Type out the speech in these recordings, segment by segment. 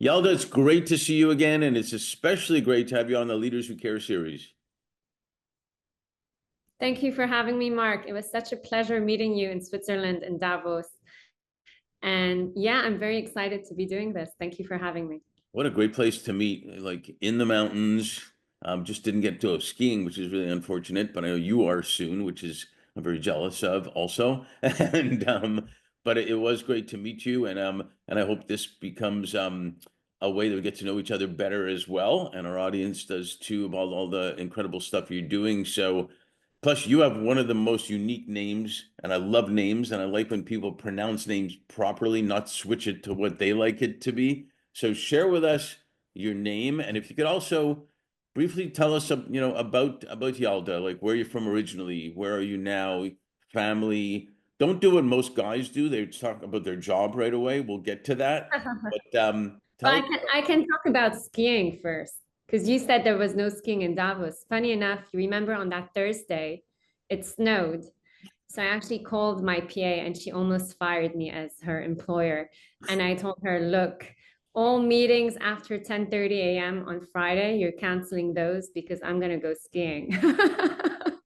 Yalda, it's great to see you again, and it's especially great to have you on the Leaders Who Care series. Thank you for having me, Mark. It was such a pleasure meeting you in Switzerland in Davos. And yeah, I'm very excited to be doing this. Thank you for having me. What a great place to meet, like in the mountains. Just didn't get to go skiing, which is really unfortunate, but I know you are soon, which is I'm very jealous of also. And but it was great to meet you, and I hope this becomes a way that we get to know each other better as well, and our audience does too, about all the incredible stuff you're doing. So plus, you have one of the most unique names, and I love names, and I like when people pronounce names properly, not switch it to what they like it to be. So share with us your name, and if you could also briefly tell us, about Yalda, like where you're from originally, where are you now, family. Don't do what most guys do. They talk about their job right away. We'll get to that, but Well, tell us. I can talk about skiing first because you said there was no skiing in Davos. Funny enough, you remember on that Thursday, it snowed. So I actually called my PA and she almost fired me as her employer. And I told her, look, all meetings after 10:30 a.m. on Friday, you're canceling those because I'm gonna go skiing.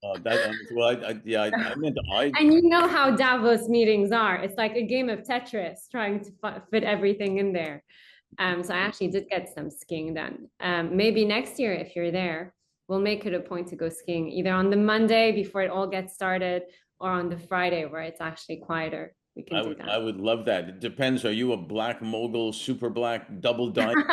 Well, yeah, I meant And you know how Davos meetings are. It's like a game of Tetris trying to fit everything in there. So I actually did get some skiing done. Maybe next year, if you're there, we'll make it a point to go skiing either on the Monday before it all gets started or on the Friday where it's actually quieter. We can do I that. would love that. It depends. Are you a black mogul, super black, double diamond?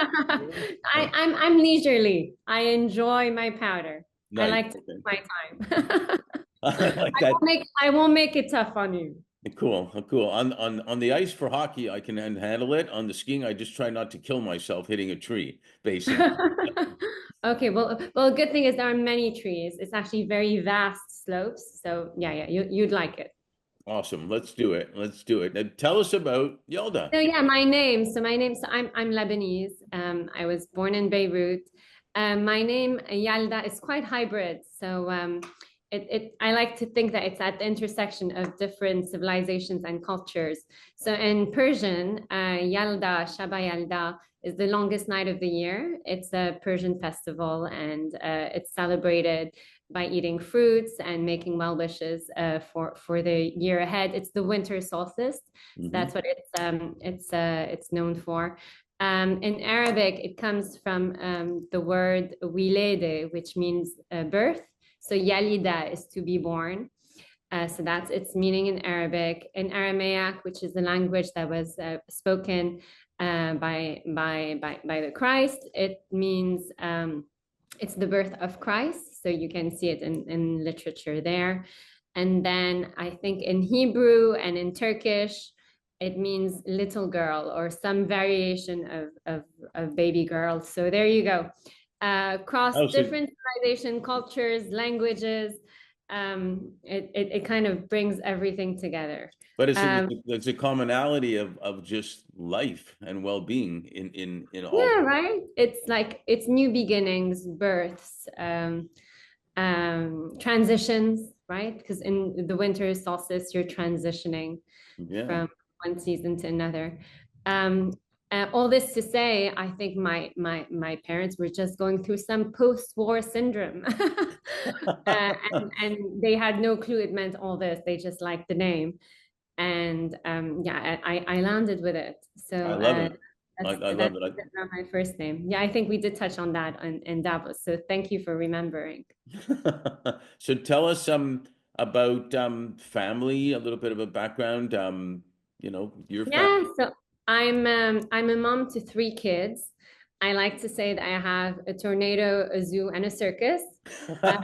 I'm leisurely. I enjoy my powder. I Nice. like to Okay. take my time. I like that. I won't make it tough on you. Cool. Cool. On the ice for hockey, I can handle it. On the skiing, I just try not to kill myself hitting a tree, basically. Okay, well, good thing is there are many trees. It's actually very vast slopes. So yeah, you'd like it. Awesome. Let's do it. Let's do it. Now, tell us about Yalda. So yeah, my name. So I'm Lebanese. I was born in Beirut. My name Yalda is quite hybrid. So I like to think that it's at the intersection of different civilizations and cultures. So in Persian, Yalda, Shaba Yalda is the longest night of the year. It's a Persian festival, and it's celebrated by eating fruits and making well wishes for the year ahead. It's the winter solstice. So Hmm. that's what it's known for. In Arabic, it comes from the word wilede, which means birth. So yalida is to be born. So that's its meaning in Arabic. In Aramaic, which is the language that was spoken by the Christ, it means it's the birth of Christ. So you can see it in literature there. And then I think in Hebrew and in Turkish, it means little girl or some variation of baby girl. So there you go. Across Oh, so, different civilization, cultures, languages, it kind of brings everything together. but Um, it's a commonality of just life and well-being in all. yeah, right. It's like it's new beginnings, births, transitions, right? Because in the winter solstice, you're transitioning Yeah. from one season to another. Um, all this to say, I think my parents were just going through some post-war syndrome, and they had no clue it meant all this. They just liked the name, and yeah, I landed with it. I So love it. I love that's it. my first name. Yeah, I think we did touch on that in Davos. So thank you for remembering. So tell us about family, a little bit of a background. Your family. Yeah, so I'm a mom to three kids. I like to say that I have a tornado, a zoo, and a circus. Uh,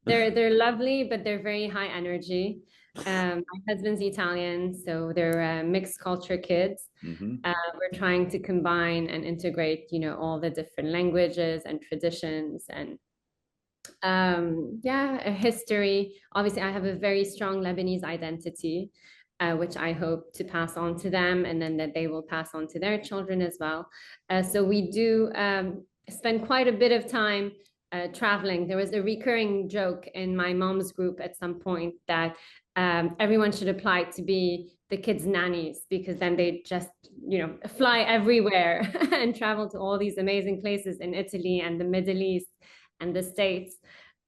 they're lovely, but they're very high energy. My husband's Italian, so they're mixed culture kids. Hmm. We're trying to combine and integrate, all the different languages and traditions and yeah, a history. Obviously, I have a very strong Lebanese identity, which I hope to pass on to them, and then that they will pass on to their children as well. So we do spend quite a bit of time traveling. There was a recurring joke in my mom's group at some point that everyone should apply to be the kids' nannies because then they just, fly everywhere and travel to all these amazing places in Italy and the Middle East and the States.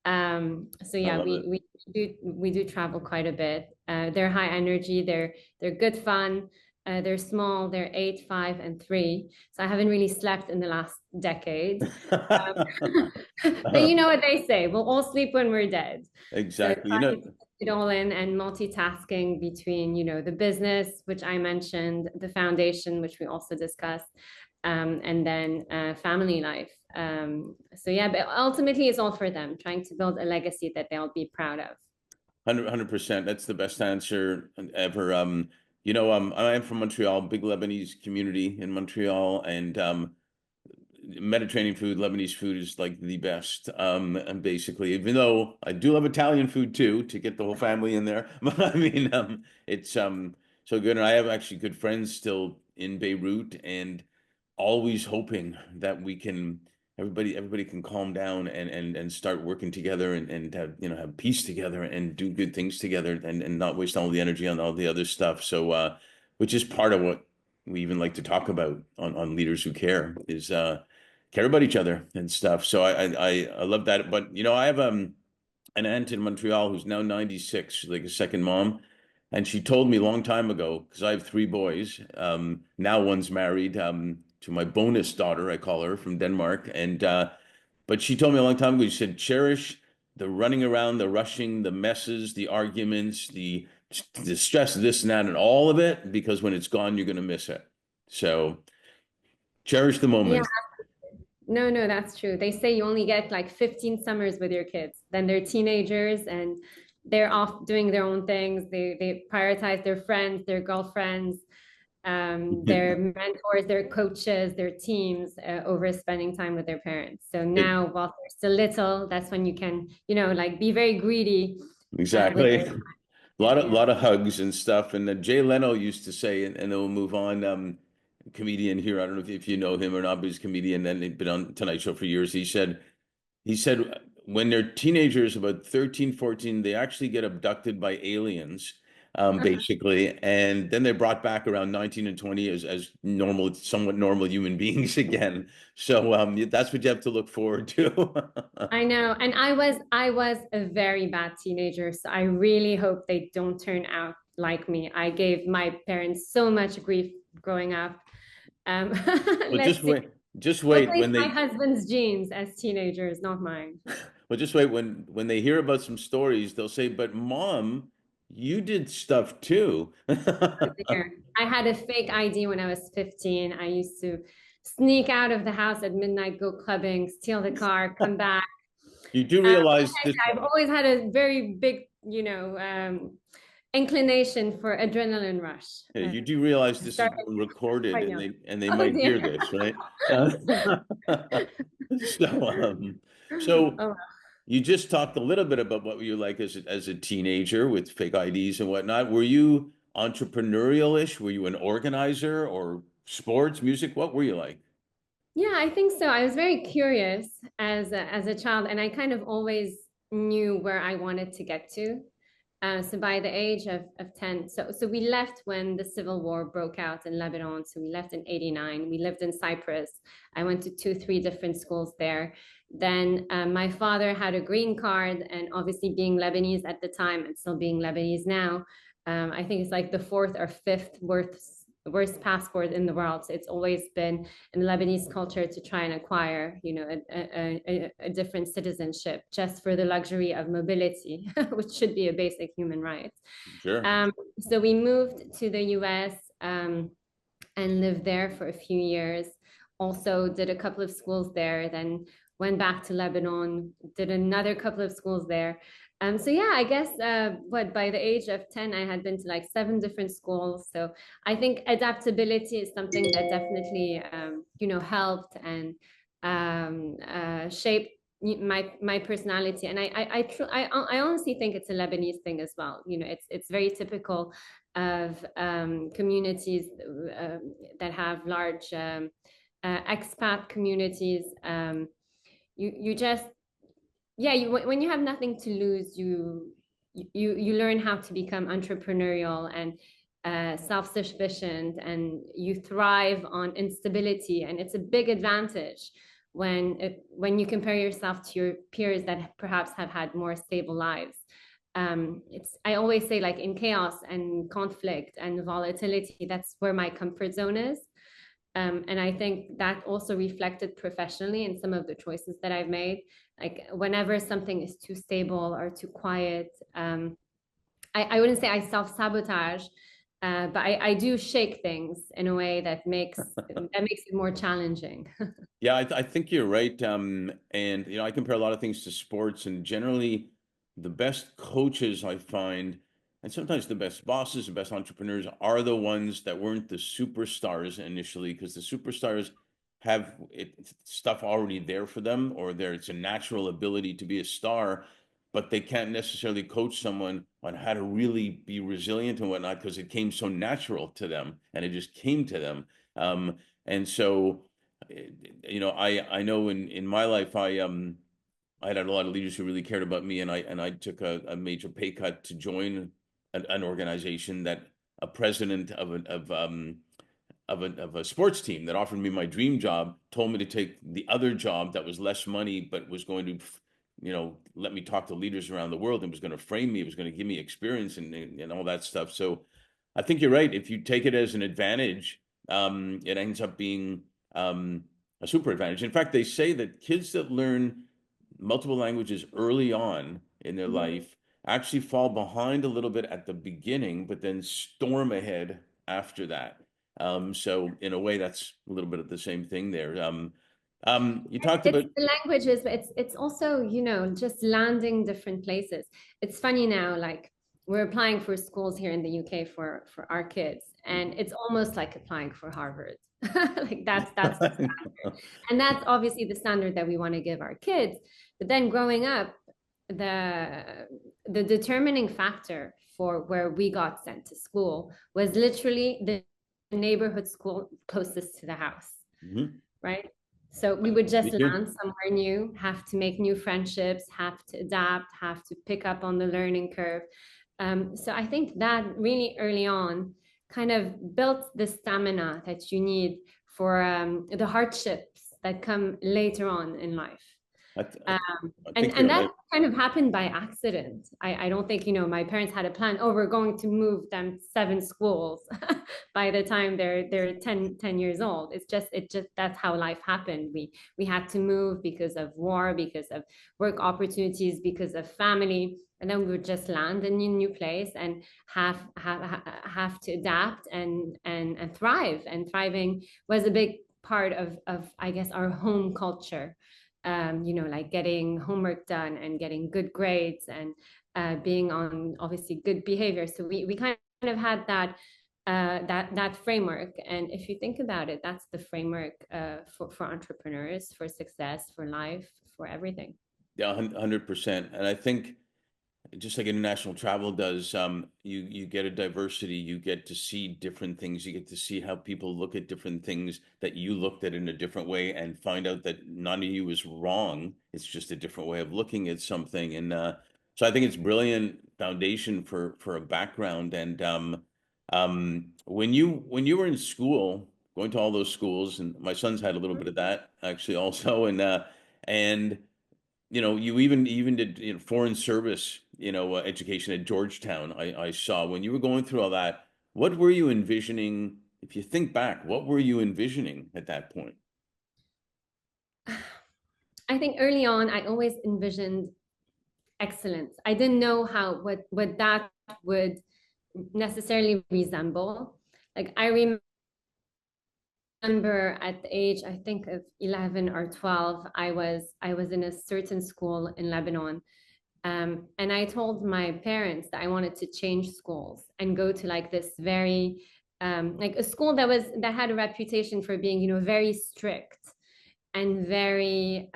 So I yeah, love it. we do travel quite a bit. They're high energy, they're good fun. They're small, they're 8, 5, and 3. So I haven't really slept in the last decade. But you know what they say, we'll all sleep when we're dead. So Exactly. trying to fit it all in and multitasking between, the business, which I mentioned, the foundation, which we also discussed, and then family life. So yeah, but ultimately it's all for them, trying to build a legacy that they'll be proud of. 100%. That's the best answer ever. I am from Montreal, big Lebanese community in Montreal, and Mediterranean food, Lebanese food is like the best. And basically, even though I do love Italian food too, to get the whole family in there, but I mean, it's so good. And I have actually good friends still in Beirut, and always hoping that we can everybody can calm down and start working together and have have peace together and do good things together and not waste all the energy on all the other stuff. So which is part of what we even like to talk about on Leaders Who Care is care about each other and stuff. So I love that. But I have an aunt in Montreal who's now 96, she's like a second mom. And she told me a long time ago, because I have three boys. Now one's married to my bonus daughter, I call her, from Denmark. And but she told me a long time ago, she said, cherish the running around, the rushing, the messes, the arguments, the stress, this and that, and all of it, because when it's gone, you're gonna miss it. So cherish the Yeah, moment. no, no, that's true. They say you only get like 15 summers with your kids. Then they're teenagers and they're off doing their own things. They prioritize their friends, their girlfriends, their mentors, their coaches, their teams over spending time with their parents. So now, while they're still little, that's when you can, like be very greedy with Exactly. their A time. Yeah. lot of hugs and stuff. And then Jay Leno used to say, and then we'll move on. Comedian here. I don't know if you know him or not, but he's a comedian and he's been on Tonight Show for years. He said when they're teenagers, about 13, 14, they actually get abducted by aliens, basically, and then they're brought back around 19 and 20 as normal, somewhat normal human beings again. So that's what you have to look forward to. I know. And I was a very bad teenager, so I really hope they don't turn out like me. I gave my parents so much grief growing up. Um, Well, let's see. just We'll wait take when my they husband's genes as teenagers, not mine. Well, just wait when they hear about some stories, they'll say, "But mom, you did stuff too." Oh dear. I had a fake ID when I was 15. I used to sneak out of the house at midnight, go clubbing, steal the car, come back. You do Like realize I this, said, I've always had a very big, inclination for adrenaline rush. you do realize I this is started being recorded quite and young. they Oh might dear. hear this, right? Uh, so so Oh, you just talked a little bit about what you like as a teenager with fake IDs and whatnot. Were you entrepreneurial-ish? Were you an organizer or sports, music? What were you like? yeah, I think so. I was very curious as a child, and I kind of always knew where I wanted to get to. So by the age of 10, so we left when the civil war broke out in Lebanon. So we left in 89. We lived in Cyprus. I went to 3 different schools there. Then my father had a green card, and obviously being Lebanese at the time and still being Lebanese now, I think it's like the fourth or fifth worst passport in the world. So it's always been in Lebanese culture to try and acquire, a different citizenship just for the luxury of mobility, which should be a basic human right. Sure. So we moved to the US and lived there for a few years. Also did a couple of schools there, then went back to Lebanon, did another couple of schools there. So yeah, I guess what by the age of 10, I had been to like 7 different schools. So I think adaptability is something that definitely helped and shaped my personality. And I honestly think it's a Lebanese thing as well. It's very typical of communities that have large expat communities. You just yeah, when you have nothing to lose, you learn how to become entrepreneurial and self-sufficient, and you thrive on instability. And it's a big advantage when you compare yourself to your peers that perhaps have had more stable lives. It's I always say, like, in chaos and conflict and volatility, that's where my comfort zone is. And I think that also reflected professionally in some of the choices that I've made. Like whenever something is too stable or too quiet, I wouldn't say I self-sabotage, but I do shake things in a way that makes it more challenging. Yeah, I think you're right. And I compare a lot of things to sports, and generally, the best coaches I find, and sometimes the best bosses, the best entrepreneurs, are the ones that weren't the superstars initially, because the superstars have stuff already there for them, or it's a natural ability to be a star, but they can't necessarily coach someone on how to really be resilient and whatnot because it came so natural to them, and it just came to them. And so I know in my life I had a lot of leaders who really cared about me, and I took a major pay cut to join an organization that a president of a sports team that offered me my dream job told me to take the other job that was less money but was going to let me talk to leaders around the world, and was going to frame me, it was going to give me experience and all that stuff. So I think you're right. If you take it as an advantage, it ends up being a super advantage. In fact, they say that kids that learn multiple languages early on in their life actually fall behind a little bit at the beginning, but then storm ahead after that. So in a way, that's a little bit of the same thing there. You talked It's about. the languages, but it's also, just landing different places. It's funny now, like we're applying for schools here in the UK for our kids, and it's almost like applying for Harvard. Like that's the standard. And that's obviously the standard that we want to give our kids. But then growing up, the determining factor for where we got sent to school was literally the neighborhood school closest to the house, Mhm. right? So we would just Me too. land somewhere new, have to make new friendships, have to adapt, have to pick up on the learning curve. So I think that really early on kind of built the stamina that you need for the hardships that come later on in life. I, th- I, I And think and you're that right. kind of happened by accident. I don't think, my parents had a plan, oh, we're going to move them 7 schools by the time they're 10 years old. It just that's how life happened. We had to move because of war, because of work opportunities, because of family. And then we would just land in a new place and have to adapt and thrive. And thriving was a big part of I guess our home culture, like getting homework done and getting good grades and being on obviously good behavior. So we kind of had that framework. And if you think about it, that's the framework for entrepreneurs, for success, for life, for everything. Yeah, 100%. And I think just like international travel does, you get a diversity, you get to see different things, you get to see how people look at different things that you looked at in a different way, and find out that none of you is wrong. It's just a different way of looking at something. And so I think it's brilliant foundation for a background. And when you were in school, going to all those schools, and my son's had a little bit of that actually also, and you even did foreign service, education at Georgetown. I saw when you were going through all that. What were you envisioning? If you think back, what were you envisioning at that point? I think early on, I always envisioned excellence. I didn't know what that would necessarily resemble. Like I remember at the age, I think of 11 or 12, I was in a certain school in Lebanon. And I told my parents that I wanted to change schools and go to like this very like a school that had a reputation for being, very strict and very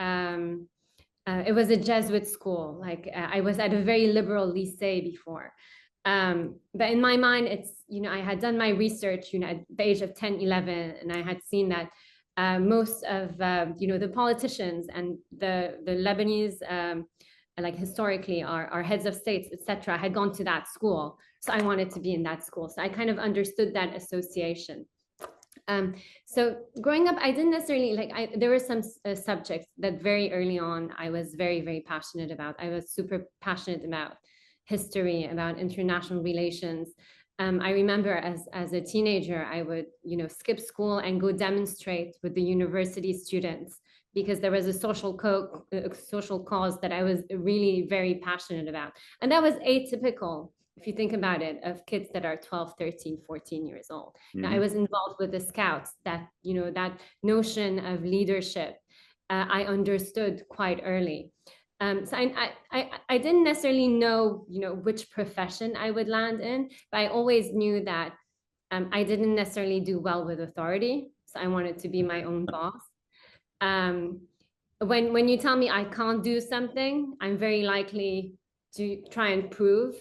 it was a Jesuit school. Like I was at a very liberal lycée before. But in my mind, it's, I had done my research, at the age of 10, 11, and I had seen that most of, the politicians and the Lebanese, like historically, our heads of states, etc., had gone to that school. So I wanted to be in that school. So I kind of understood that association. Um, so growing up, I didn't necessarily like. There were some subjects that very early on I was very, very passionate about. I was super passionate about history, about international relations. I remember as a teenager, I would skip school and go demonstrate with the university students because there was a social cause that I was really very passionate about, and that was atypical if you think about it, of kids that are 12, 13, 14 years old. Now, I Hmm. was involved with the scouts, that notion of leadership, I understood quite early. So I didn't necessarily know, which profession I would land in, but I always knew that I didn't necessarily do well with authority. So I wanted to be my own boss. Um, when you tell me I can't do something, I'm very likely to try and prove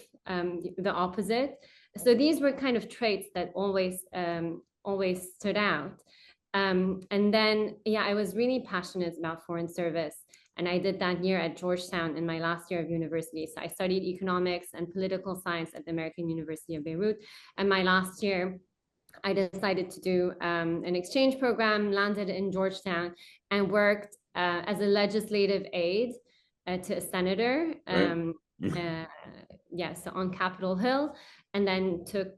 the opposite. So these were kind of traits that always stood out. And then yeah, I was really passionate about foreign service. And I did that year at Georgetown in my last year of university. So I studied economics and political science at the American University of Beirut. And my last year, I decided to do an exchange program, landed in Georgetown, and worked as a legislative aide to a senator. Right. Uh, yeah, so on Capitol Hill, and then took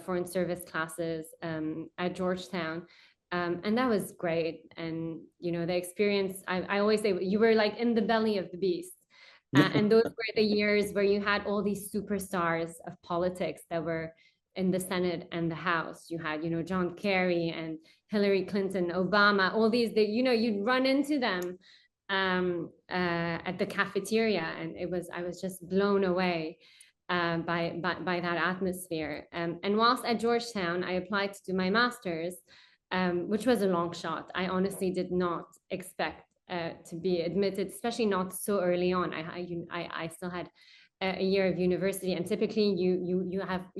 foreign service classes at Georgetown. And that was great. And, the experience, I always say, you were like in the belly of the beast. And those were the years where you had all these superstars of politics that were in the Senate and the House. You had, John Kerry and Hillary Clinton, Obama, all these that, you'd run into them at the cafeteria. And I was just blown away by that atmosphere. And whilst at Georgetown, I applied to do my master's, which was a long shot. I honestly did not expect to be admitted, especially not so early on. I still had a year of university, and typically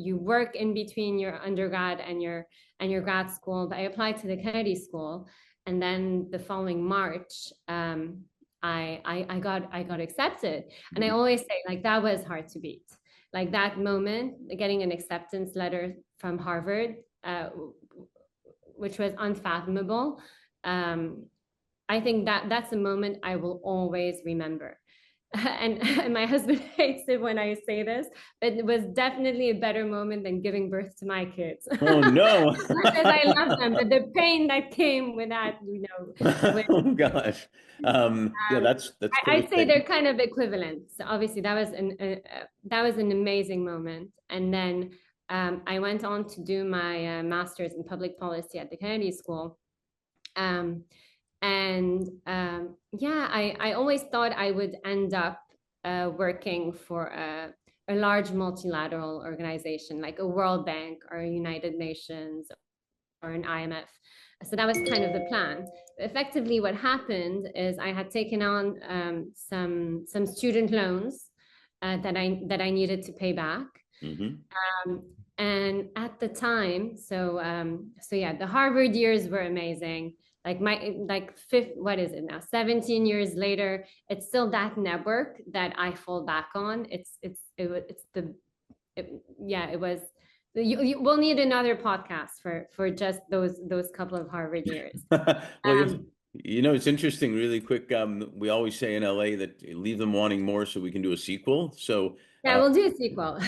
you work in between your undergrad and your grad school. But I applied to the Kennedy School, and then the following March, I got accepted. And I always say, like, that was hard to beat. Like that moment, getting an acceptance letter from Harvard, which was unfathomable. I think that's a moment I will always remember. And my husband hates it when I say this, but it was definitely a better moment than giving birth to my kids. Oh no. As much as I love them, but the pain that came with that, with Oh gosh. Yeah, that's I'd pretty say they're big. kind of equivalent. So obviously that was an amazing moment. And then I went on to do my master's in public policy at the Kennedy School. Um, and yeah, I always thought I would end up working for a large multilateral organization like a World Bank or a United Nations or an IMF. So that was kind of the plan. Effectively, what happened is I had taken on some student loans that I needed to pay back. Hmm. Um, and at the time, so yeah, the Harvard years were amazing. Like fifth, what is it now? 17 years later, it's still that network that I fall back on. It's the it, yeah, it was. You will need another podcast for just those couple of Harvard years. Well, Um, it's interesting, really quick. We always say in LA that leave them wanting more so we can do a sequel. So, yeah, we'll do a sequel.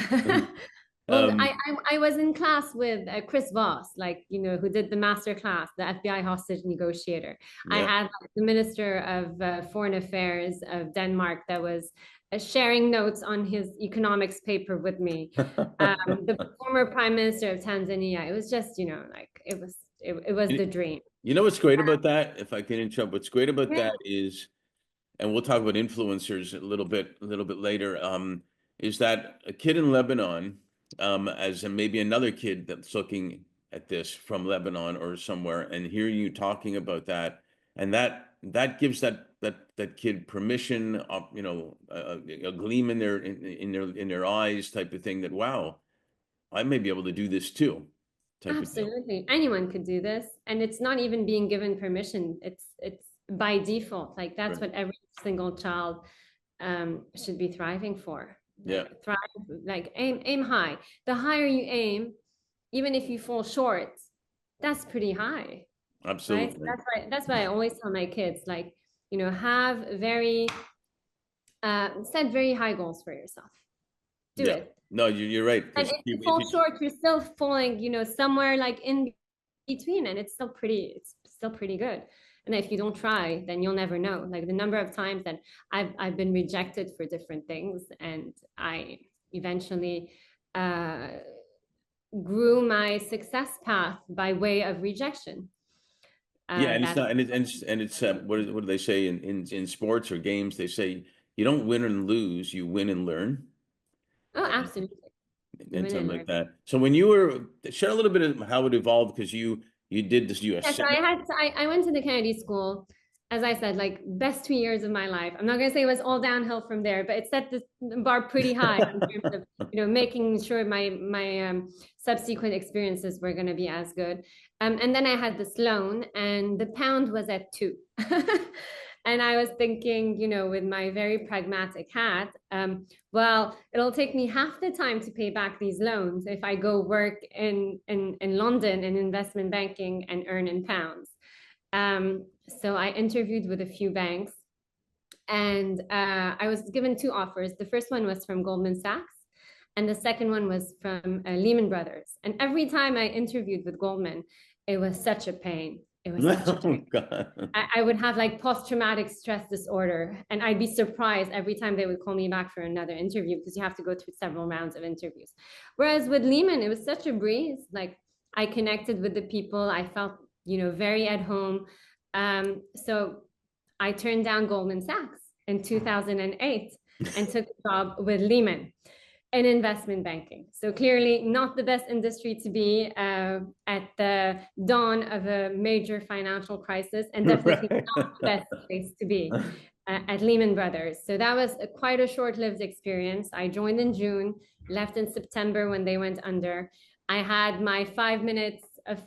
Well, um, I was in class with Chris Voss, like, who did the master class, the FBI hostage negotiator. I yeah. had like, the Minister of Foreign Affairs of Denmark that was sharing notes on his economics paper with me. The former Prime Minister of Tanzania. It was just, like it was You the dream. you know what's great about that? If I can interrupt, what's great about Yeah, that is, and we'll talk about influencers a little bit later, is that a kid in Lebanon, as maybe another kid that's looking at this from Lebanon or somewhere, and hear you talking about that, and that gives that kid permission, a gleam in their eyes, type of thing. That wow, I may be able to do this too, type of deal. absolutely. Anyone could do this, and it's not even being given permission. It's by default. Like that's Right. what every single child should be thriving for. Yeah, thrive, like aim high. The higher you aim, even if you fall short, that's pretty high, right? So absolutely. that's why I always tell my kids, like, have very set very high goals for yourself. Do Yeah. it. No, you're right. And Because if you fall short, you're still falling, somewhere like in between, and it's still pretty good. And if you don't try, then you'll never know. Like the number of times that I've been rejected for different things, and I eventually uh, grew my success path by way of rejection. yeah, and it's That not, and it's what do they say in sports or games? They say you don't win and lose, you win and learn, Oh, absolutely, you and win something and like learn. that. So when you were share a little bit of how it evolved because you did this U.S. Yeah, so Senate. I went to the Kennedy School, as I said, like best 2 years of my life. I'm not gonna say it was all downhill from there, but it set the bar pretty high in terms of making sure my subsequent experiences were gonna be as good. And then I had this loan, and the pound was at 2. And I was thinking, with my very pragmatic hat, well, it'll take me half the time to pay back these loans if I go work in London in investment banking and earn in pounds. So I interviewed with a few banks, and I was given two offers. The first one was from Goldman Sachs, and the second one was from Lehman Brothers. And every time I interviewed with Goldman, it was such a pain. It was such a Oh pain. God. I would have like post-traumatic stress disorder, and I'd be surprised every time they would call me back for another interview because you have to go through several rounds of interviews. Whereas with Lehman, it was such a breeze. Like I connected with the people, I felt very at home. So I turned down Goldman Sachs in 2008 and took a job with Lehman in investment banking. So clearly not the best industry to be at the dawn of a major financial crisis, and definitely Right. not the best place to be at Lehman Brothers. So that was quite a short-lived experience. I joined in June, left in September when they went under. I had my 5 minutes of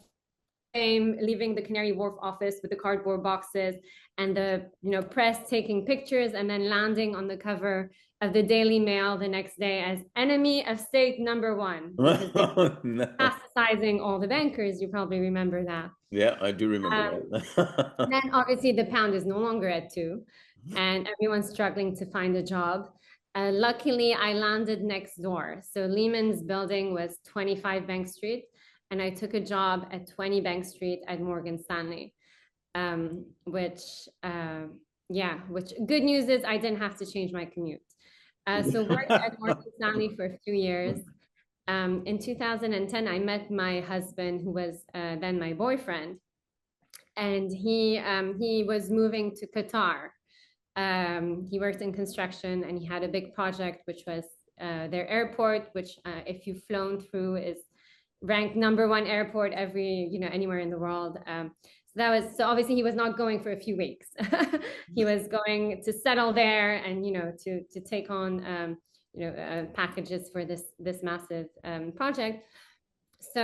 fame leaving the Canary Wharf office with the cardboard boxes and the press taking pictures, and then landing on the cover of the Daily Mail the next day as enemy of state number one because they Oh, no. metastasizing all the bankers. You probably remember that. Yeah, I do remember Then that. obviously the pound is no longer at 2, and everyone's struggling to find a job. Luckily, I landed next door. So Lehman's building was 25 Bank Street, and I took a job at 20 Bank Street at Morgan Stanley. Which which good news is I didn't have to change my commute. So worked at Morgan Stanley for a few years. In 2010, I met my husband, who was then my boyfriend, and he was moving to Qatar. He worked in construction, and he had a big project, which was their airport, which if you've flown through is ranked number 1 airport anywhere in the world. So obviously he was not going for a few weeks. He was going to settle there and to take on packages for this massive project. So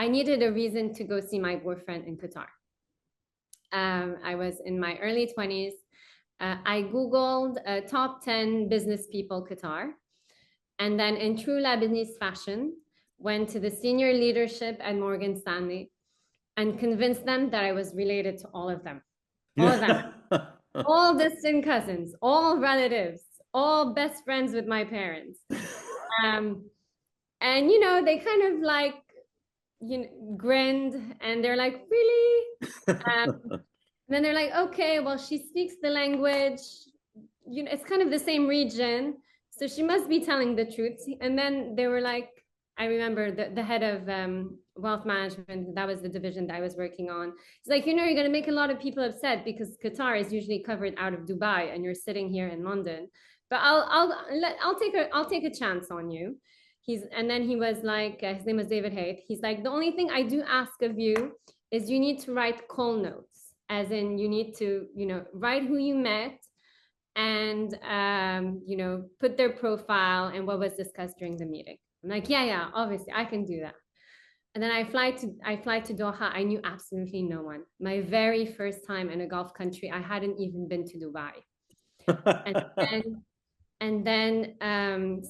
I needed a reason to go see my boyfriend in Qatar. I was in my early 20s. I Googled top 10 business people Qatar. And then in true Lebanese fashion, went to the senior leadership at Morgan Stanley and convinced them that I was related to all of them. All of them. All distant cousins, all relatives, all best friends with my parents. Um, and they kind of like grinned, and they're like, really? And then they're like, okay, well, she speaks the language. It's kind of the same region, so she must be telling the truth. And then they were like, I remember the head of wealth management, that was the division that I was working on. It's like, you're going to make a lot of people upset because Qatar is usually covered out of Dubai and you're sitting here in London. But I'll take a chance on you. And then he was like, his name was David Haith. He's like, the only thing I do ask of you is you need to write call notes, as in you need to, write who you met and put their profile and what was discussed during the meeting. I'm like, yeah, obviously I can do that. And then I fly to Doha. I knew absolutely no one. My very first time in a Gulf country, I hadn't even been to Dubai. And then And then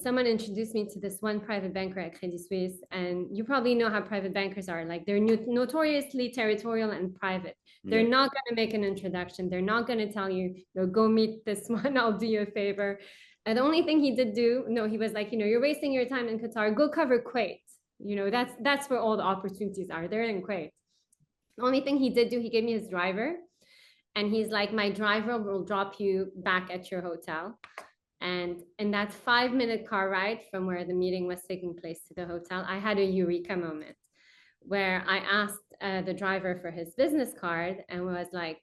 someone introduced me to this one private banker at Credit Suisse. And you probably know how private bankers are. Like they're notoriously territorial and private. They're Yeah. not going to make an introduction. They're not going to tell you, go meet this one. I'll do you a favor. And the only thing he did do, no, he was like, you're wasting your time in Qatar. Go cover Kuwait. That's where all the opportunities are. They're in Kuwait. The only thing he did do, he gave me his driver. And he's like, my driver will drop you back at your hotel. And in that 5-minute car ride from where the meeting was taking place to the hotel, I had a eureka moment where I asked the driver for his business card and was like,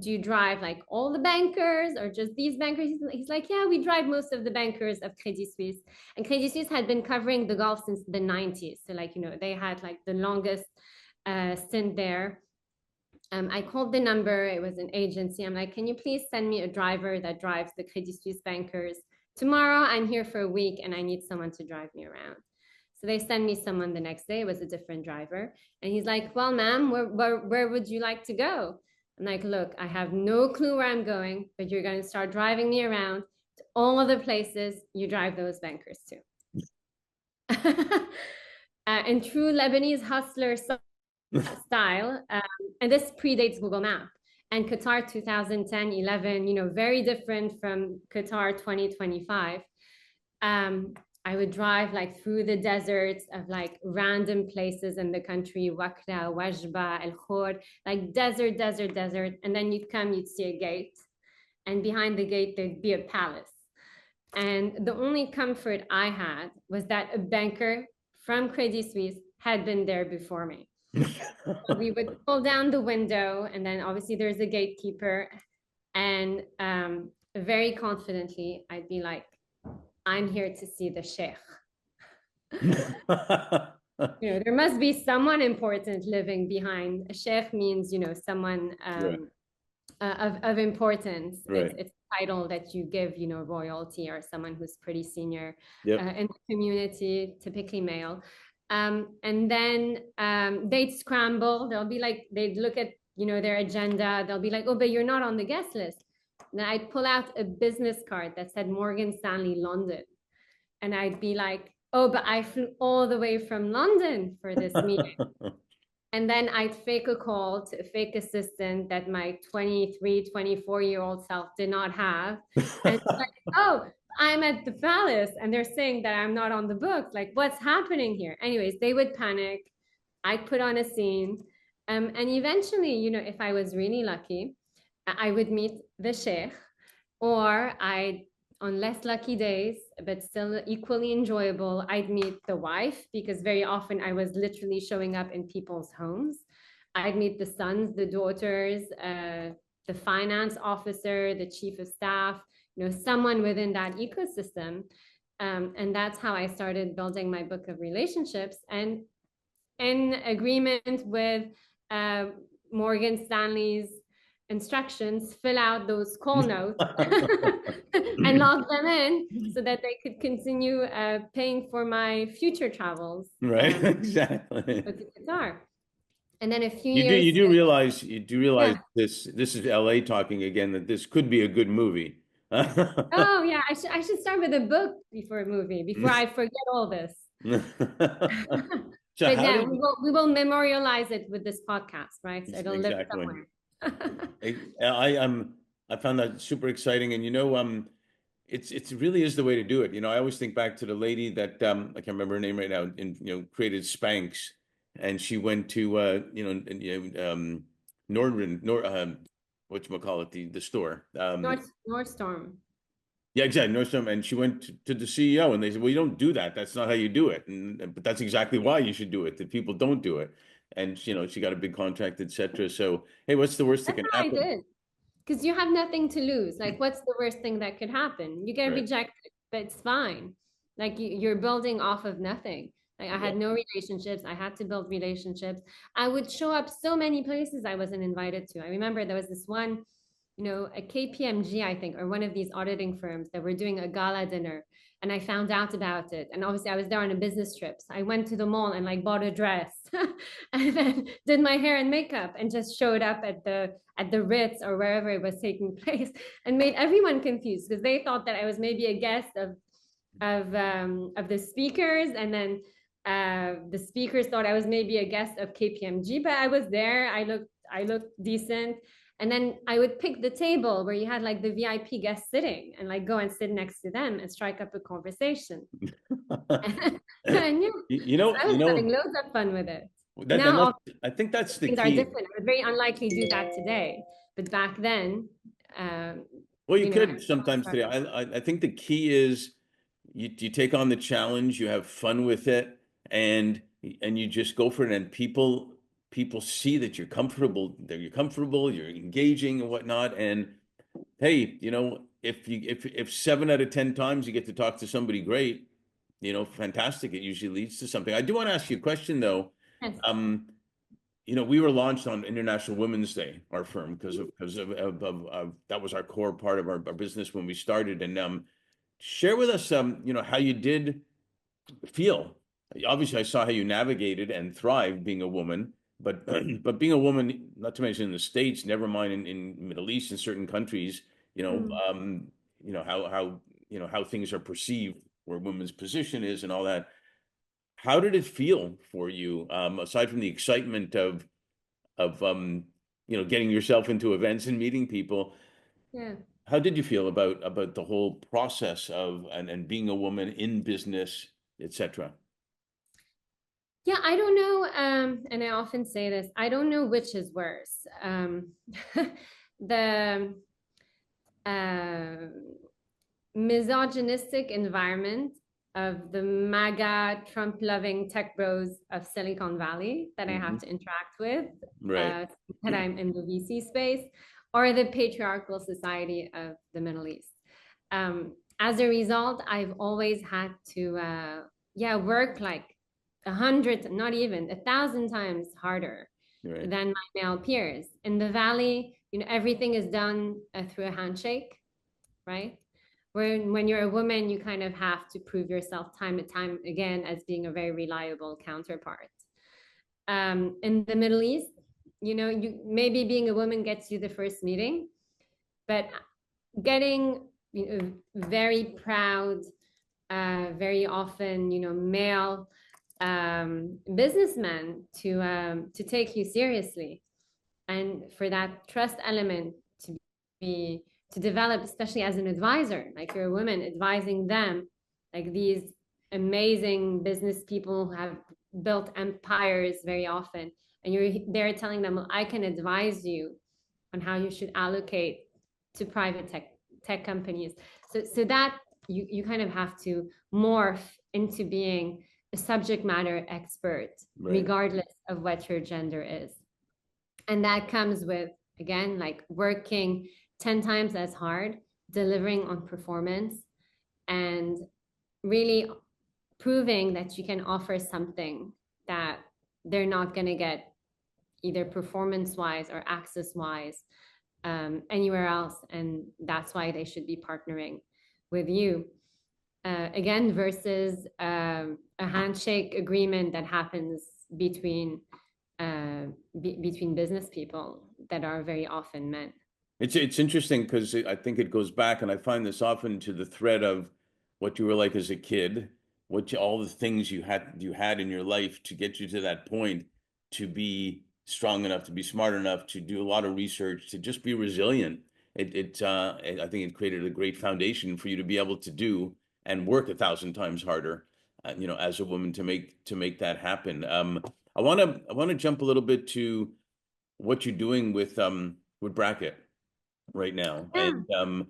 do you drive like all the bankers or just these bankers? He's like, yeah, we drive most of the bankers of Credit Suisse. And Credit Suisse had been covering the Gulf since the 90s. So like, they had like the longest stint there. I called the number. It was an agency. I'm like, can you please send me a driver that drives the Credit Suisse bankers? Tomorrow, I'm here for a week and I need someone to drive me around. So they send me someone the next day. It was a different driver. And he's like, well, ma'am, where would you like to go? I'm like, look, I have no clue where I'm going, but you're going to start driving me around to all of the places you drive those bankers to. In true Lebanese hustler style. And this predates Google Map. And Qatar 2010, 11, very different from Qatar 2025. I would drive like through the deserts of like random places in the country, Wakra, Wajba, El Khor, like desert, desert, desert. And then you'd see a gate. And behind the gate, there'd be a palace. And the only comfort I had was that a banker from Credit Suisse had been there before me. So we would pull down the window, and then obviously there's a gatekeeper. And very confidently, I'd be like, I'm here to see the sheikh. There must be someone important living behind. A sheikh means, someone Right. of importance. Right. It's a title that you give, royalty or someone who's pretty senior Yep. in the community, typically male. And then they'd scramble. They'd look at, their agenda. They'll be like, oh, but you're not on the guest list. And I'd pull out a business card that said Morgan Stanley London. And I'd be like, oh, but I flew all the way from London for this meeting. And then I'd fake a call to a fake assistant that my 23, 24-year-old self did not have. And like, oh, I'm at the palace and they're saying that I'm not on the books. Like, what's happening here? Anyways, they would panic. I'd put on a scene. And eventually, if I was really lucky, I would meet the sheikh, or on less lucky days, but still equally enjoyable, I'd meet the wife, because very often I was literally showing up in people's homes. I'd meet the sons, the daughters, the finance officer, the chief of staff, someone within that ecosystem. And that's how I started building my book of relationships. And in agreement with Morgan Stanley's instructions, fill out those call notes and log them in so that they could continue paying for my future travels. Right, exactly. To Qatar. And then a few You years. do realize Yeah. this is LA talking again, that this could be a good movie. Oh yeah, I should start with a book before a movie, before I forget all this. So But how yeah, did we will memorialize it with this podcast, right? So it'll live exactly. somewhere. I found that super exciting, and it really is the way to do it. I always think back to the lady that I can't remember her name right now, and created Spanx, and she went to whatchamacallit, the store. Northstorm. Yeah, exactly. Nordstrom, and she went to the CEO, and they said, "Well, you don't do that. That's not how you do it." But that's exactly why you should do it. That people don't do it, and she got a big contract, etc. So, hey, what's the worst that That's can how I happen? did. Because you have nothing to lose. Like, what's the worst thing that could happen? You get Right. rejected, but it's fine. Like, you're building off of nothing. Like, I Yeah. had no relationships. I had to build relationships. I would show up so many places I wasn't invited to. I remember there was this one a KPMG, I think, or one of these auditing firms that were doing a gala dinner. And I found out about it. And obviously, I was there on a business trip. So I went to the mall and like bought a dress and then did my hair and makeup and just showed up at the Ritz or wherever it was taking place and made everyone confused because they thought that I was maybe a guest of the speakers, and then the speakers thought I was maybe a guest of KPMG, but I was there. I looked decent. And then I would pick the table where you had like the VIP guests sitting and like go and sit next to them and strike up a conversation. and yeah, so I You was having know loads of fun with it. that Now must, all I think that's the things are key. different. I would very unlikely do that today, but back then, um, Well, you I could sometimes today. I think the key is you take on the challenge, you have fun with it, and you just go for it. And people see that you're comfortable, you're engaging and whatnot. And hey, if 7 out of 10 times you get to talk to somebody great, fantastic. It usually leads to something. I do want to ask you a question though. yes. Um, we were launched on International Women's Day, our firm, because of that was our core part of our business when we started. And share with us, how you did feel. Obviously, I saw how you navigated and thrived being a woman, but but being a woman, not to mention in the States, never mind in Middle East and certain countries, Mm. how things are perceived, where women's position is, and all that. How did it feel for you, aside from the excitement of getting yourself into events and meeting people? Yeah. How did you feel about the whole process of and being a woman in business, etc.? Yeah, I don't know. And I often say this, I don't know which is worse. The uh, misogynistic environment of the MAGA, Trump loving tech bros of Silicon Valley that I have Hmm. to interact with, Right, that I'm in the VC space, or the patriarchal society of the Middle East. As a result, I've always had to, yeah, work like 100, not even 1,000 times harder right, than my male peers. In the Valley, everything is done through a handshake, right? When you're a woman, you kind of have to prove yourself time and time again as being a very reliable counterpart. In the Middle East, you maybe being a woman gets you the first meeting, but getting very proud, very often male businessmen to take you seriously, and for that trust element be to develop, especially as an advisor, like you're a woman advising them, like these amazing business people who have built empires very often, and you're there telling them, well, I can advise you on how you should allocate to private tech companies. So that you kind of have to morph into being a subject matter expert, right. regardless of what your gender is. And that comes with, again, like working 10 times as hard, delivering on performance, and really proving that you can offer something that they're not going to get either performance wise or access wise anywhere else. And that's why they should be partnering with you. Again, versus a handshake agreement that happens between between business people that are very often men. It's interesting because I think it goes back, and I find this often to the thread of what you were like as a kid, all the things you had in your life to get you to that point, to be strong enough, to be smart enough, to do a lot of research, to just be resilient. I think it created a great foundation for you to be able to do and work 1,000 times harder, as a woman to make that happen. I want to jump a little bit to what you're doing with Bracket right now. Yeah. And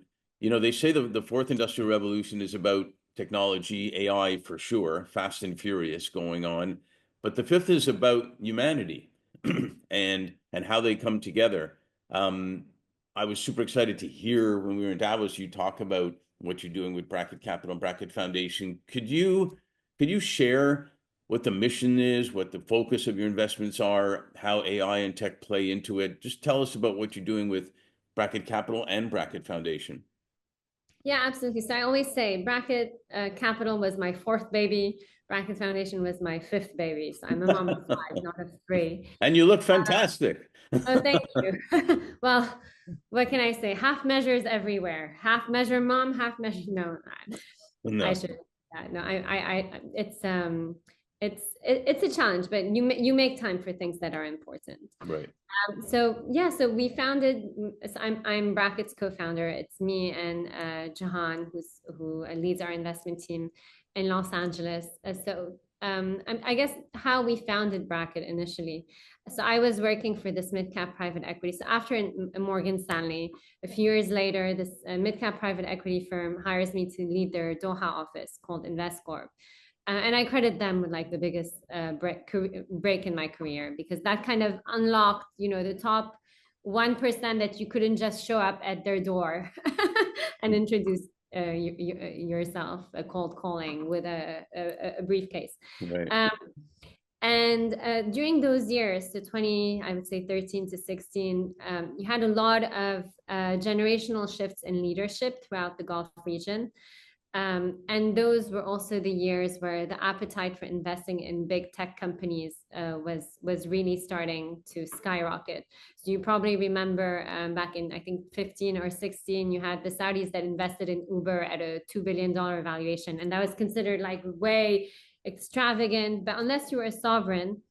they say the fourth industrial revolution is about technology, AI for sure, fast and furious going on. But the fifth is about humanity and how they come together. Um, I was super excited to hear when we were in Davos, you talk about what you're doing with Bracket Capital and Bracket Foundation. Could you share what the mission is, what the focus of your investments are, how AI and tech play into it? Just tell us about what you're doing with Bracket Capital and Bracket Foundation. Yeah, absolutely. So I always say Bracket Capital was my fourth baby. Bracket Foundation was my fifth baby. So I'm a mom of five, not of three. And you look fantastic. Oh, thank you. Well, what can I say? Half measures everywhere. Half measure mom, half measure no. I No, should. Yeah, no, it's a challenge, but you make time for things that are important. right. So yeah, so we founded. So I'm Bracket's co-founder. It's me and Jahan, who leads our investment team in Los Angeles. I guess how we founded Bracket initially. So I was working for this mid-cap private equity. So after Morgan Stanley, a few years later, this mid-cap private equity firm hires me to lead their Doha office called InvestCorp. And I credit them with like the biggest break in my career because that kind of unlocked, the top 1% that you couldn't just show up at their door and introduce yourself, a cold calling with a briefcase. Right. Um, and during those years, so 20, I would say 13 to 16, you had a lot of generational shifts in leadership throughout the Gulf region. And those were also the years where the appetite for investing in big tech companies was really starting to skyrocket. So you probably remember back in I think 15 or 16, you had the Saudis that invested in Uber at a $2 billion valuation, and that was considered like way extravagant. But unless you were a sovereign,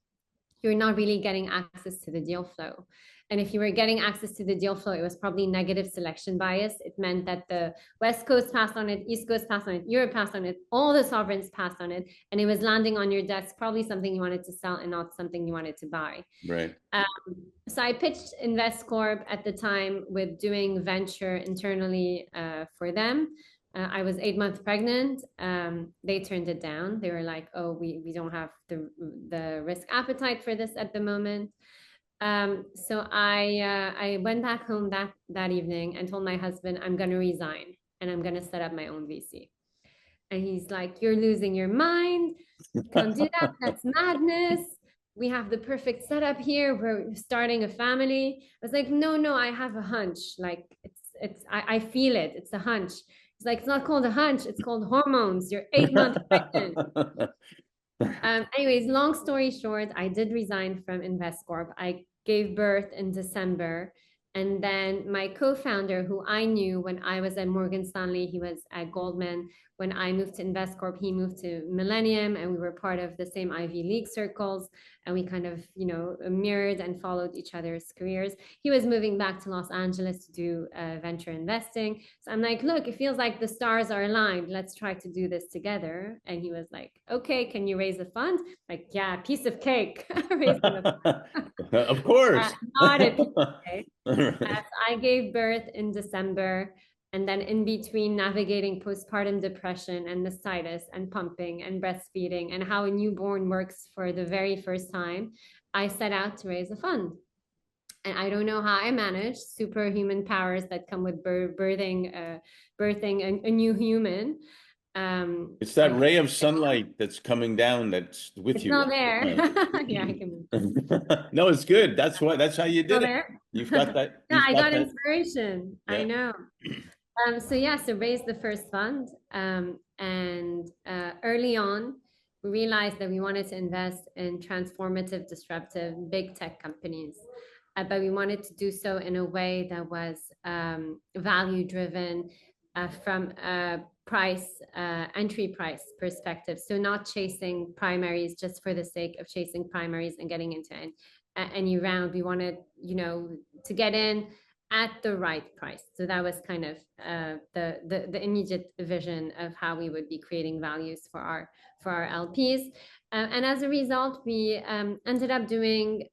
you're not really getting access to the deal flow. And if you were getting access to the deal flow, it was probably negative selection bias. It meant that the West Coast passed on it, East Coast passed on it, Europe passed on it, all the sovereigns passed on it, and it was landing on your desk, probably something you wanted to sell and not something you wanted to buy. Right. Um, so I pitched InvestCorp at the time with doing venture internally for them. I was 8 months pregnant. They turned it down. They were like, "Oh, we don't have the risk appetite for this at the moment." So I went back home that evening and told my husband I'm gonna resign and I'm gonna set up my own VC. And he's like, "You're losing your mind. Can't do that. That's madness. We have the perfect setup here. We're starting a family." I was like, "No, no, I have a hunch. Like I feel it. It's a hunch." He's like, "It's not called a hunch. It's called hormones. You're 8 months pregnant." Anyways, long story short, I did resign from InvestCorp. I gave birth in December. And then my co-founder, who I knew when I was at Morgan Stanley, he was at Goldman. When I moved to InvestCorp, he moved to Millennium, and we were part of the same Ivy League circles. And we kind of, mirrored and followed each other's careers. He was moving back to Los Angeles to do venture investing. So I'm like, "Look, it feels like the stars are aligned. Let's try to do this together." And he was like, "Okay, can you raise a fund?" Like, "Yeah, piece of cake." Raising a fund. Of course. Not a piece of cake. Right. As I gave birth in December, and then in between navigating postpartum depression and mastitis and pumping and breastfeeding and how a newborn works for the very first time, I set out to raise a fund. And I don't know how I managed superhuman powers that come with birthing a new human. It's that I ray of sunlight that's coming down that's with It's you not all there. the Yeah, I can. time. No, it's good. That's how you It's not did it. there. You've got that. Yeah, You've I got got that. inspiration. I Yeah. know. So raised the first fund. And early on, we realized that we wanted to invest in transformative, disruptive, big tech companies. But we wanted to do so in a way that was value driven from a entry price perspective. So not chasing primaries just for the sake of chasing primaries and getting into any round. We wanted, to get in at the right price. So that was kind of the immediate vision of how we would be creating values for our LPs. And as a result, we ended up being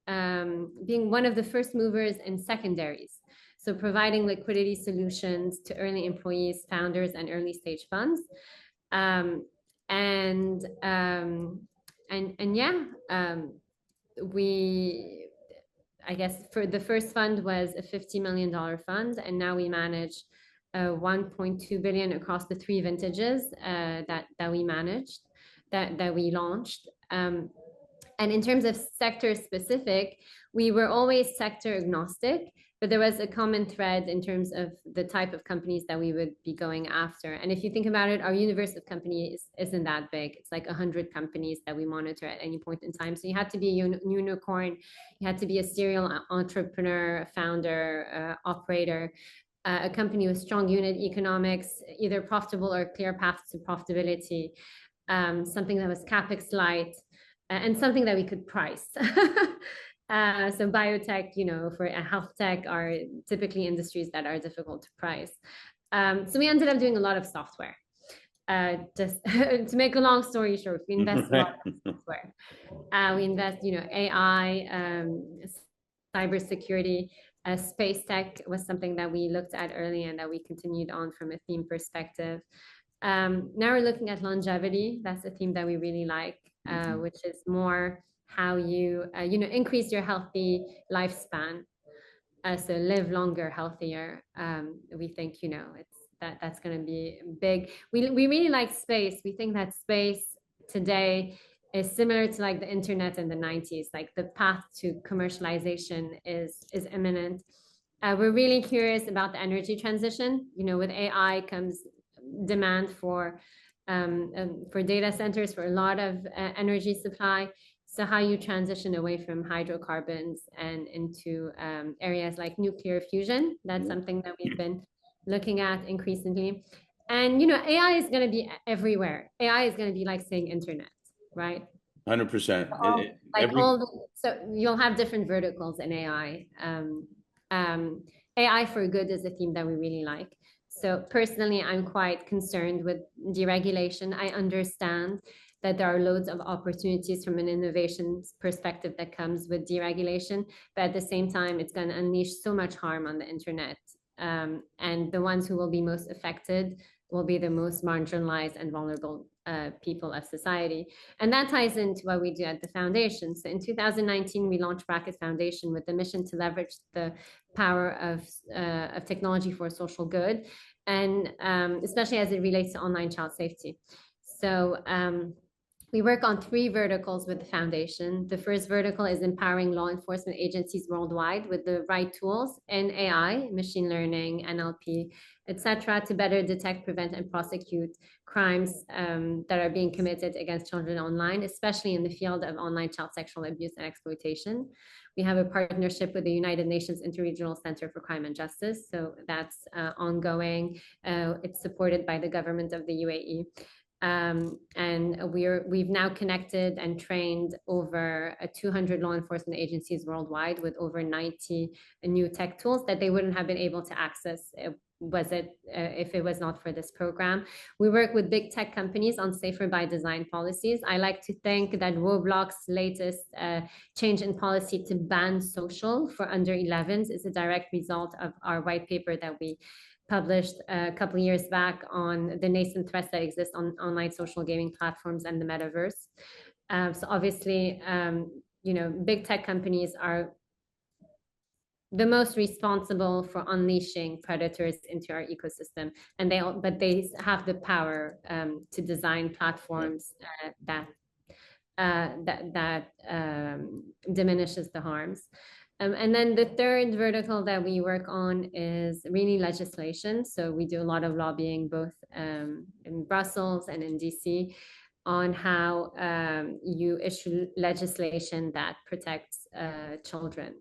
one of the first movers in secondaries. So providing liquidity solutions to early employees, founders, and early stage funds. Um, and yeah, I guess for the first fund was a $50 million fund, and now we manage 1.2 billion across the three vintages that we managed, that we launched. And in terms of sector specific, we were always sector agnostic. but there was a common thread in terms of the type of companies that we would be going after. And if you think about it, our universe of companies isn't that big. It's like 100 companies that we monitor at any point in time. So you had to be a unicorn, you had to be a serial entrepreneur, founder, operator, a company with strong unit economics, either profitable or clear path to profitability, something that was capex light, and something that we could price. So biotech, for a health tech are typically industries that are difficult to price. So we ended up doing a lot of software. Just to make a long story short, we invest a lot in software. We invest, AI, cybersecurity, space tech was something that we looked at early and that we continued on from a theme perspective. Now we're looking at longevity. That's a theme that we really like, which is more how you, increase your healthy lifespan. So live longer, healthier. We think, that's going to be big. We really like space. We think that space today is similar to like the internet in the 90s. Like the path to commercialization is imminent. We're really curious about the energy transition. With AI comes demand for data centers, for a lot of energy supply. So how you transition away from hydrocarbons and into areas like nuclear fusion, that's something that we've been looking at increasingly. And AI is going to be everywhere. AI is going to be like saying internet, right? 100%. So you'll have different verticals in AI. AI for good is a theme that we really like. So personally, I'm quite concerned with deregulation. I understand that there are loads of opportunities from an innovation perspective that comes with deregulation, but at the same time, it's going to unleash so much harm on the internet. And the ones who will be most affected will be the most marginalized and vulnerable people of society. And that ties into what we do at the foundation. So in 2019, we launched Bracket Foundation with the mission to leverage the power of technology for social good, and especially as it relates to online child safety. So we work on 3 verticals with the foundation. The first vertical is empowering law enforcement agencies worldwide with the right tools in AI, machine learning, NLP, etc., to better detect, prevent, and prosecute crimes that are being committed against children online, especially in the field of online child sexual abuse and exploitation. We have a partnership with the United Nations Interregional Center for Crime and Justice, so that's ongoing. It's supported by the government of the UAE. And we've now connected and trained over 200 law enforcement agencies worldwide with over 90 new tech tools that they wouldn't have been able to access if it was not for this program. We work with big tech companies on safer by design policies. I like to think that Roblox's latest change in policy to ban social for under 11s is a direct result of our white paper that we published a couple of years back on the nascent threats that exist on online social gaming platforms and the metaverse. So obviously, big tech companies are the most responsible for unleashing predators into our ecosystem, and they have the power to design platforms that diminishes the harms. And then the third vertical that we work on is really legislation. So we do a lot of lobbying both in Brussels and in DC on how you issue legislation that protects children.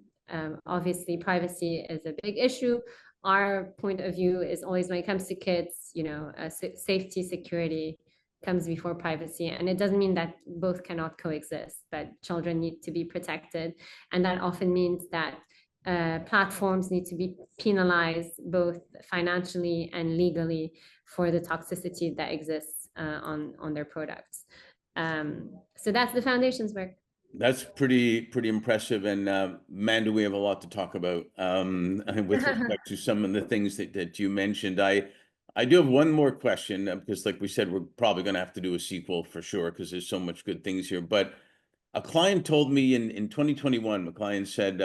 Obviously, privacy is a big issue. Our point of view is always when it comes to kids, safety, security comes before privacy. And it doesn't mean that both cannot coexist, but children need to be protected. And that often means that platforms need to be penalized both financially and legally for the toxicity that exists on their products. So that's the foundation's work. That's pretty impressive, and man, do we have a lot to talk about with respect to some of the things that you mentioned. I do have one more question because, like we said, we're probably going to have to do a sequel for sure because there's so much good things here. But a client told me in 2021, a client said,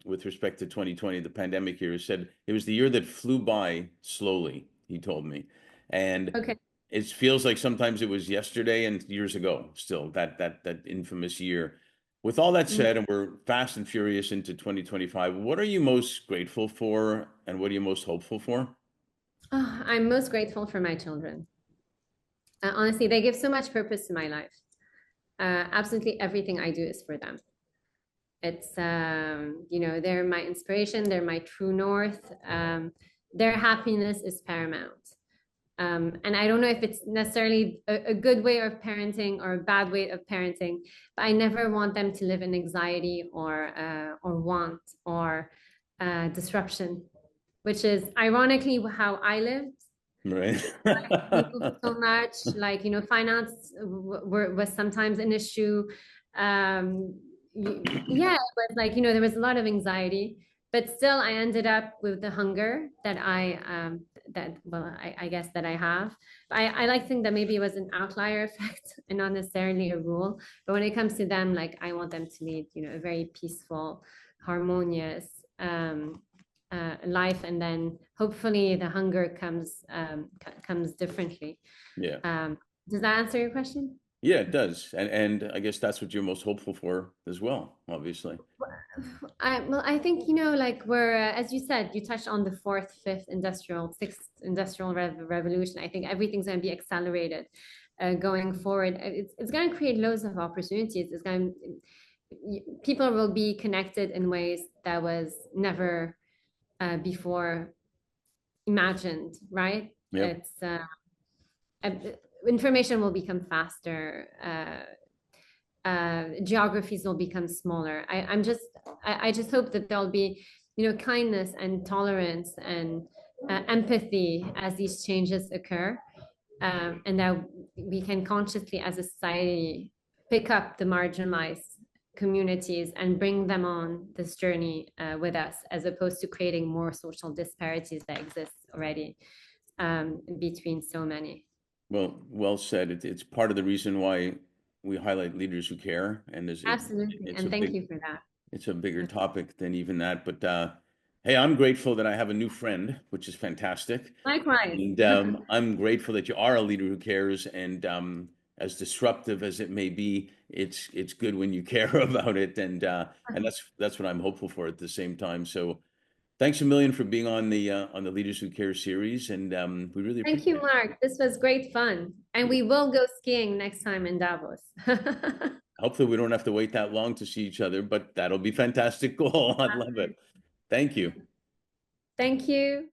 with respect to 2020, the pandemic year, said it was the year that flew by slowly, he told me. And Okay. it feels like sometimes it was yesterday and years ago still, that infamous year. With all that Mm. said, and we're fast and furious into 2025, what are you most grateful for and what are you most hopeful for? Oh, I'm most grateful for my children. Honestly, they give so much purpose to my life. Absolutely everything I do is for them. It's they're my inspiration, they're my true north. Their happiness is paramount. And I don't know if it's necessarily a good way of parenting or a bad way of parenting, but I never want them to live in anxiety or want or disruption, which is ironically how I lived. Right. Moved so much, like finance was sometimes an issue. Yeah, it was like there was a lot of anxiety, but still I ended up with the hunger that I guess that I have. I like to think that maybe it was an outlier effect and not necessarily a rule. But when it comes to them, like I want them to lead a very peaceful, harmonious life, and then hopefully the hunger comes differently. Yeah. um, does that answer your question? Yeah, it does. And I guess that's what you're most hopeful for as well, obviously. I think like we're as you said, you touched on the fourth, fifth industrial, sixth industrial revolution. I think everything's going to be accelerated going forward. It's going to create loads of opportunities. People will be connected in ways that was never before imagined, right? Yep. It's uh, information will become faster. Geographies will become smaller. I just hope that there'll be kindness and tolerance and empathy as these changes occur, and that we can consciously as a society pick up the marginalized communities and bring them on this journey with us, as opposed to creating more social disparities that exist already between so many. Well, well said. It's part of the reason why we highlight leaders who care, and Absolutely, it's a and thank big you for that. it's a bigger topic than even that. But hey, I'm grateful that I have a new friend, which is fantastic. Likewise. And I'm grateful that you are a leader who cares. And as disruptive as it may be, it's good when you care about it. And that's what I'm hopeful for at the same time. So thanks a million for being on the Leaders Who Care series, and we really Thank appreciate you, it. Mark. This was great fun. And Yeah. we will go skiing next time in Davos. Hopefully, we don't have to wait that long to see each other, but that'll be fantastic. Cool. I'd love it. Thank you. Thank you.